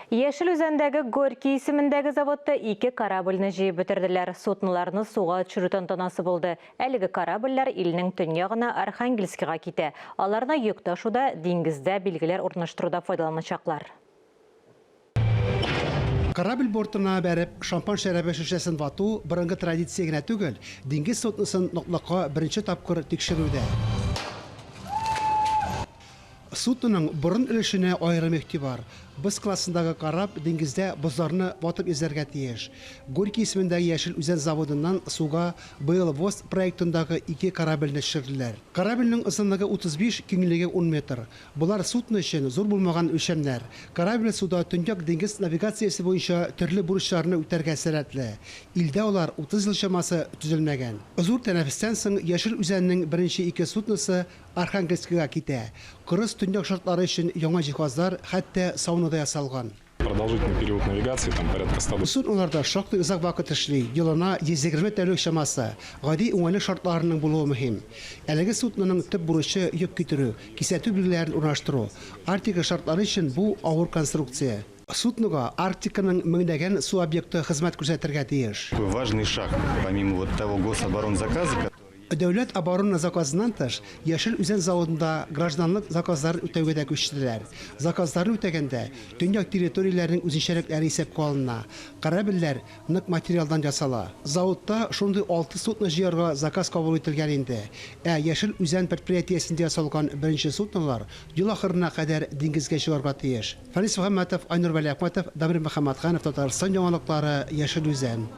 Ешіл үзендегі Горький исеміндегі заводта 2 корабльны жиі бітірділер. Сотныларны суға чүрітін тонасы болды. Әлігі корабльлер илінің түнияғына Архангельскіға кете. Аларына йөк ташуда деңгізді белгілер орныштыруда файдаланычақлар. Корабль бортына бәріп, шампан шәрәбі шешесін вату бұрынғы традиция генә түгел, диңгез сотнысын ноқлыққа бірінші тапқыр текшеруде. Судның бұрын өлішіне айырым бар. Біз классындағы карап диңгізде бұзларны батып езерге тиеш. Горький исеміндегі Яшел үзен заводынан суға быйыл ВОЗ проектындағы 2 корабльны шырдылар. Корабльның ысынлығы 35, кеңлігі 10 метр. Бұлар судны үшін зор болмаған өлшемлер. Корабль суда түндік диңгіз навигациясы бойынша түрлі бұрыштарны үтәргә сәләтле. Илдә олар 30 жыл шамасы түзілмәгән. Зур тәнәфестән соң Яшел үзәннең беренче 2 суднысы Архангельскіға китә. Кырыс түндік шартлары үшін яңа җиһазлар, хәтта саунада ясалган. Продолжительный период навигации, там порядка 100. Судноларда шактый озак вакыт эшли, елына 120 тәүлек шамасы. Гади уңайлы шартларының булуы мөһим. Әлеге судның төп бурычы йөк китерү, кисәтү билгеләрен урнаштыру. Арктика шартлары өчен бу авыр конструкция. Судныга Арктиканың меңдәгән су объекты хезмәт күрсәтергә тиеш. Важный шаг, помимо вот того гособоронзаказа. Дәүләт оборона заказынан тыш, Яшел үзән заводында гражданлык заказларын үтәүгә дә күчтеләр. Заказларны үтәгәндә төньяк территорияләрнең үзенчәлекләре исәпкә алына. Корабльләр нык материалдан ясала. Заводта шундый 6 судны җыярга заказ кабул ителгән инде. Яшел үзән предприятиесендә ясалган беренче суднолар ел ахырына кадәр диңгезгә чыгарга тиеш. Фарис Мөхәммәтов, Айнур Вәлиәхмәтов, Дамир Мөхәммәтханов, Татарстан яңалыклары, Яшел үзән.